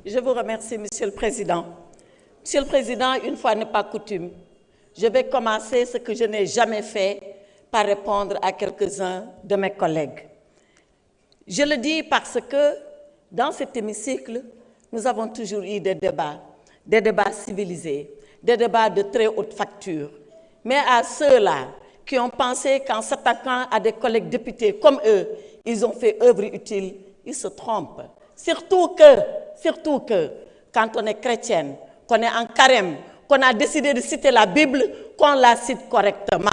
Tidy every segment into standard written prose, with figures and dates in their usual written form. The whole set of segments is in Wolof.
Je vous remercie, Monsieur le Président. Monsieur le Président, une fois n'est pas coutume, je vais commencer ce que je n'ai jamais fait par répondre à quelques-uns de mes collègues. Je le dis parce que dans cet hémicycle, nous avons toujours eu des débats civilisés, des débats de très haute facture. Mais à ceux-là qui ont pensé qu'en s'attaquant à des collègues députés comme eux, ils ont fait œuvre utile, ils se trompent. Surtout que, quand on est chrétienne, qu'on est en carême, qu'on a décidé de citer la Bible, qu'on la cite correctement.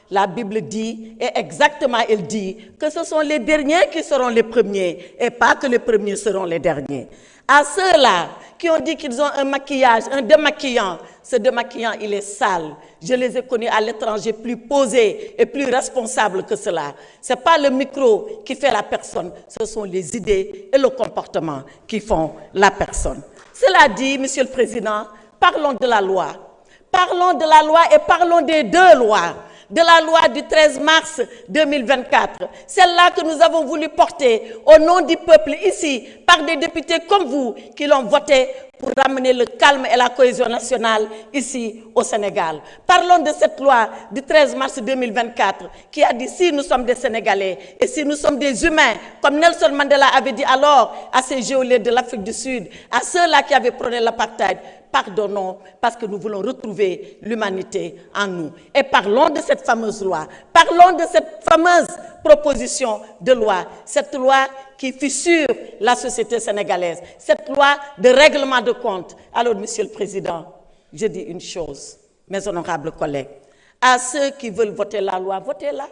La Bible dit, et exactement elle dit, que ce sont les derniers qui seront les premiers, et pas que les premiers seront les derniers. À ceux-là qui ont dit qu'ils ont un maquillage, un démaquillant, ce démaquillant, il est sale. Je les ai connus à l'étranger plus posés et plus responsables que cela. Ce n'est pas le micro qui fait la personne, ce sont les idées et le comportement qui font la personne. Cela dit, Monsieur le Président, parlons de la loi. Parlons de la loi et parlons des deux lois. De la loi du 13 mars 2024, celle-là que nous avons voulu porter au nom du peuple ici, par des députés comme vous qui l'ont voté pour ramener le calme et la cohésion nationale ici au Sénégal. Parlons de cette loi du 13 mars 2024 qui a dit si nous sommes des Sénégalais et si nous sommes des humains, comme Nelson Mandela avait dit alors à ces geôliers de l'Afrique du Sud, à ceux-là qui avaient prôné l'apartheid, pardonnons parce que nous voulons retrouver l'humanité en nous. Et parlons de cette fameuse loi, parlons de cette fameuse proposition de loi, cette loi qui fissure la société sénégalaise, cette loi de règlement de compte. Alors, Monsieur le Président, je dis une chose, mes honorables collègues, à ceux qui veulent voter la loi, votez-la.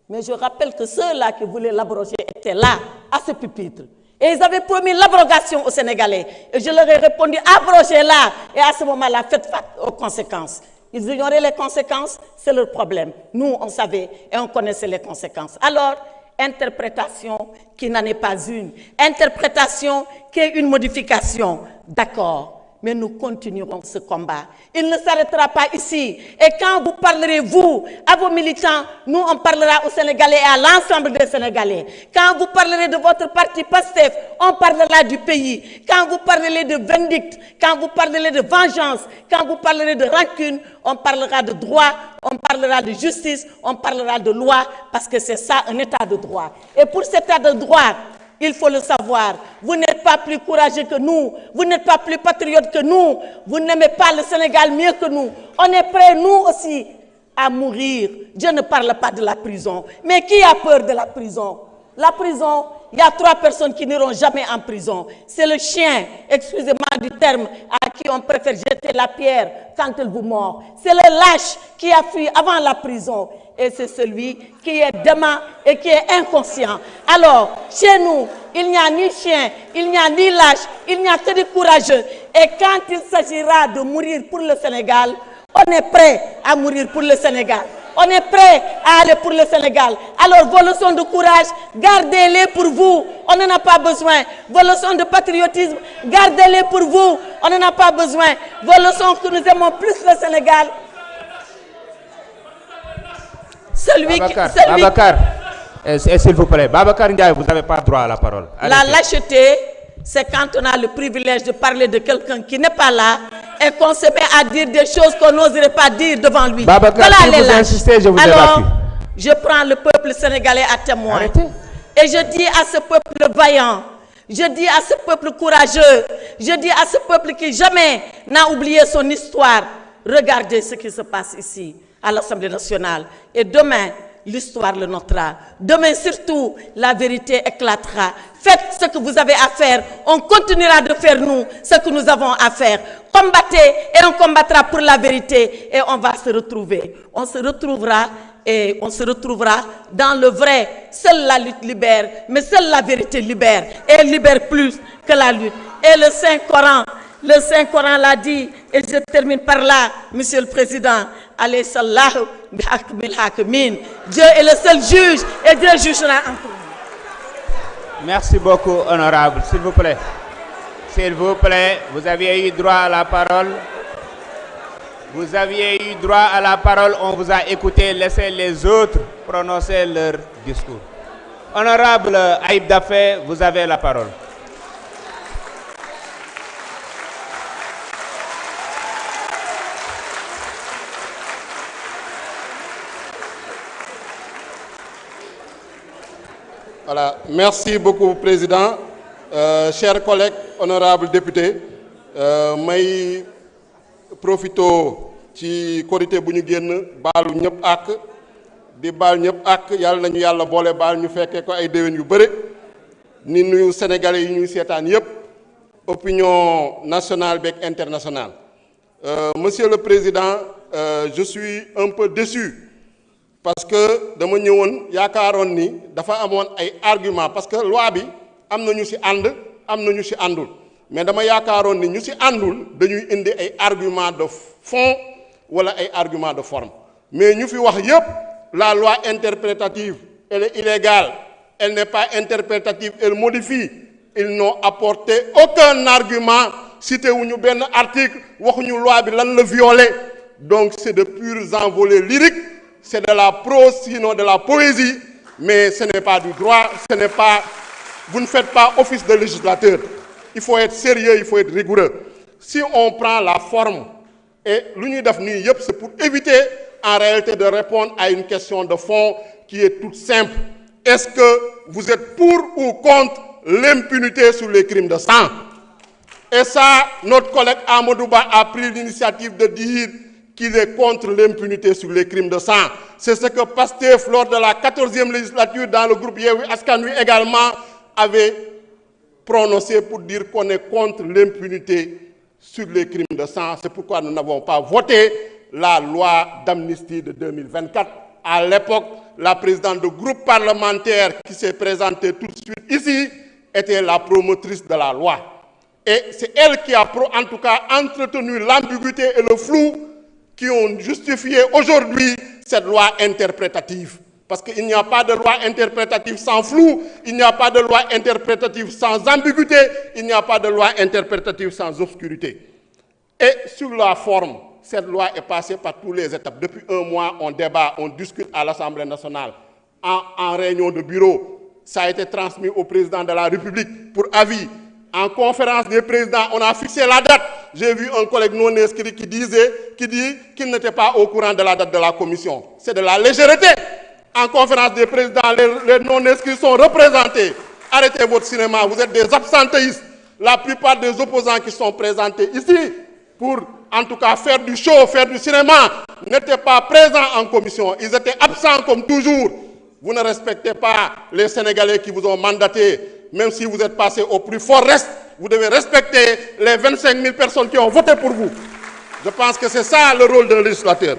Mais je rappelle que ceux-là qui voulaient l'abroger étaient là, à ce pupitre. Et ils avaient promis l'abrogation aux Sénégalais. Et je leur ai répondu, abrogez-la. Et à ce moment-là, faites face aux conséquences. Ils ignoraient les conséquences, c'est leur problème. Nous, on savait et on connaissait les conséquences. Alors, interprétation qui n'en est pas une. Interprétation qui est une modification. D'accord. Mais nous continuerons ce combat. Il ne s'arrêtera pas ici. Et quand vous parlerez, vous, à vos militants, nous, on parlera aux Sénégalais et à l'ensemble des Sénégalais. Quand vous parlerez de votre parti PASTEF, on parlera du pays. Quand vous parlerez de vindicte, quand vous parlerez de vengeance, quand vous parlerez de rancune, on parlera de droit, on parlera de justice, on parlera de loi, parce que c'est ça, un état de droit. Et pour cet état de droit, il faut le savoir, vous n'êtes pas plus courageux que nous, vous n'êtes pas plus patriote que nous, vous n'aimez pas le Sénégal mieux que nous. On est prêts, nous aussi, à mourir. Je ne parle pas de la prison. Mais qui a peur de la prison? La prison, il y a 3 personnes qui n'iront jamais en prison. C'est le chien, excusez-moi du terme, à qui on préfère jeter la pierre quand il vous mord. C'est le lâche qui a fui avant la prison. Et c'est celui qui est dément et qui est inconscient. Alors, chez nous, il n'y a ni chien, il n'y a ni lâche, il n'y a que des courageux. Et quand il s'agira de mourir pour le Sénégal, on est prêt à mourir pour le Sénégal. On est prêt à aller pour le Sénégal. Alors, vos leçons de courage, gardez-les pour vous. On n'en a pas besoin. Vos leçons de patriotisme, gardez-les pour vous. On n'en a pas besoin. Vos leçons que nous aimons plus le Sénégal. Babacar, s'il vous plaît, Babacar Ndiaye, vous n'avez pas droit à la parole. Arrêtez. La lâcheté, c'est quand on a le privilège de parler de quelqu'un qui n'est pas là et qu'on se met à dire des choses qu'on n'oserait pas dire devant lui. Babacar, voilà si vous insistez, je vous évacue. Alors, je prends le peuple sénégalais à témoin. Arrêtez. Et je dis à ce peuple vaillant, je dis à ce peuple courageux, je dis à ce peuple qui jamais n'a oublié son histoire, regardez ce qui se passe ici, à l'Assemblée nationale. Et demain, l'histoire le notera. Demain, surtout, la vérité éclatera. Faites ce que vous avez à faire. On continuera de faire, nous, ce que nous avons à faire. Combattez et on combattra pour la vérité. Et on va se retrouver. On se retrouvera et on se retrouvera dans le vrai. Seule la lutte libère, mais seule la vérité libère. Et elle libère plus que la lutte. Et le Saint-Coran l'a dit, et je termine par là, Monsieur le Président. Alayhi sallahu bihakmil hakimin. Dieu est le seul juge et Dieu jugera entre nous. Merci beaucoup, honorable. S'il vous plaît. S'il vous plaît, vous aviez eu droit à la parole. Vous aviez eu droit à la parole, on vous a écouté, laissez les autres prononcer leur discours. Honorable Aïb Dafé, vous avez la parole. Voilà, merci beaucoup Président. Chers collègues, honorables députés, may profito ci korité bu ñu génn baalu ñëpp ak di baal ñëpp ak yàlla nañu yàlla boole baal ñu fekkee ko ay déwén yu bëri ni nuyu sénégalais yi ñuy seetaan yëpp opinion nationale beeg internationale. Monsieur le Président, je suis un peu déçu parce que dama ñëwoon yaakaaroon ni dafa amoon ay argument parce que loi bi am na ñu ci ànd am na ñu ci àndul mais dama yaakaaroon ni ñu ci àndul dañuy indi ay argument de fond wala ay argument de forme mais ñu fi wax yépp la loi interprétative elle est illégale, elle n'est pas interprétative, elle modifie. Ils n'ont apporté aucun argument, cité wuñu benn article waxuñu loi bi lan la violer. Donc c'est de purs envolées lyriques, c'est de la prose sinon de la poésie, mais ce n'est pas du droit, ce n'est pas, vous ne faites pas office de législateur. Il faut être sérieux, il faut être rigoureux. Si on prend la forme et lu ñuy def nii yëpp c'est pour éviter en réalité de répondre à une question de fond qui est toute simple. Est-ce que vous êtes pour ou contre l'impunité sur les crimes de sang? Et ça, notre collègue Amadou Ba a pris l'initiative de dire qu'il est contre l'impunité sur les crimes de sang. C'est ce que Pastef, lors de la 14e législature, dans le groupe Yewwi Askan Wi également, avait prononcé pour dire qu'on est contre l'impunité sur les crimes de sang. C'est pourquoi nous n'avons pas voté la loi d'amnistie de 2024. À l'époque, la présidente du groupe parlementaire qui s'est présentée tout de suite ici était la promotrice de la loi. Et c'est elle qui a, en tout cas, entretenu l'ambiguïté et le flou qui ont justifié aujourd'hui cette loi interprétative. Parce qu'il n'y a pas de loi interprétative sans flou, il n'y a pas de loi interprétative sans ambiguïté, il n'y a pas de loi interprétative sans obscurité. Et sur la forme, cette loi est passée par toutes les étapes. Depuis un mois, on débat, on discute à l'Assemblée nationale, en réunion de bureau. Ça a été transmis au président de la République pour avis. En conférence des présidents, on a fixé la date. J'ai vu un collègue non inscrit qui dit qu'il n'était pas au courant de la date de la commission. C'est de la légèreté. En conférence des présidents, les non-inscrits sont représentés. Arrêtez votre cinéma, vous êtes des absentéistes. La plupart des opposants qui sont présentés ici, pour en tout cas faire du show, faire du cinéma, n'étaient pas présents en commission. Ils étaient absents comme toujours. Vous ne respectez pas les Sénégalais qui vous ont mandaté. Même si vous êtes passé au plus fort reste, vous devez respecter les 25 000 personnes qui ont voté pour vous. Je pense que c'est ça le rôle d'un législateur.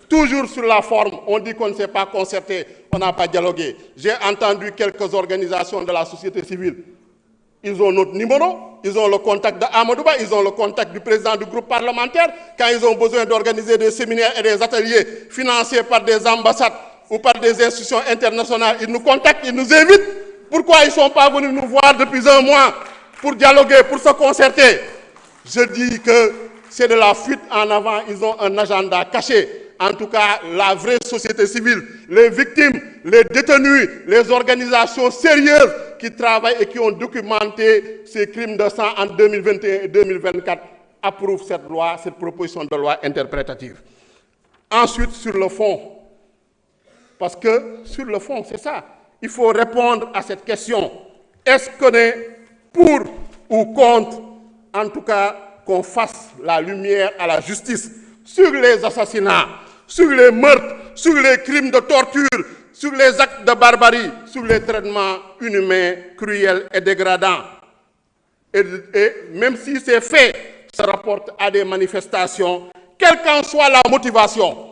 Toujours sur la forme, on dit qu'on ne s'est pas concerté, on n'a pas dialogué. J'ai entendu quelques organisations de la société civile. Ils ont notre numéro, ils ont le contact d'Amadou Ba, ils ont le contact du président du groupe parlementaire. Quand ils ont besoin d'organiser des séminaires et des ateliers financés par des ambassades ou par des institutions internationales, ils nous contactent, ils nous invitent. Pourquoi ils ne sont pas venus nous voir depuis un mois pour dialoguer, pour se concerter? Je dis que c'est de la fuite en avant, ils ont un agenda caché. En tout cas, la vraie société civile, les victimes, les détenus, les organisations sérieuses qui travaillent et qui ont documenté ces crimes de sang en 2021 et 2024 approuvent cette loi, cette proposition de loi interprétative. Ensuite, sur le fond, parce que sur le fond, c'est ça. Il faut répondre à cette question. Est-ce qu'on est pour ou contre, en tout cas, qu'on fasse la lumière à la justice sur les assassinats, sur les meurtres, sur les crimes de torture, sur les actes de barbarie, sur les traitements inhumains, cruels et dégradants. Et même si ces faits se rapportent à des manifestations, quelle qu'en soit la motivation,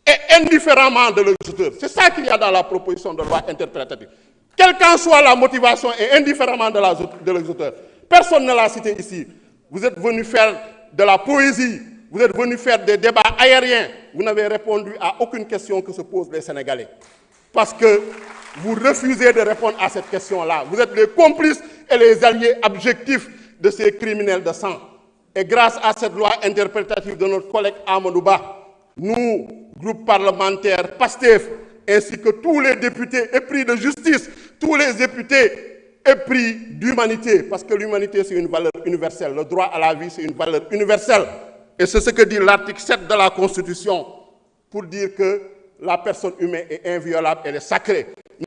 et indifféremment de l'exécuteur. C'est ça qu'il y a dans la proposition de loi interprétative. Quelle qu'en soit la motivation et indifféremment de l'exécuteur. Personne ne l'a cité ici. Vous êtes venu faire de la poésie, vous êtes venu faire des débats aériens. Vous n'avez répondu à aucune question que se posent les Sénégalais. Parce que vous refusez de répondre à cette question-là. Vous êtes les complices et les alliés objectifs de ces criminels de sang. Et grâce à cette loi interprétative de notre collègue Amadou Ba, nous, groupe parlementaire PASTEF, ainsi que tous les députés épris de justice, tous les députés épris d'humanité, parce que l'humanité c'est une valeur universelle, le droit à la vie c'est une valeur universelle, et c'est ce que dit l'article 7 de la Constitution, pour dire que la personne humaine est inviolable, elle est sacrée.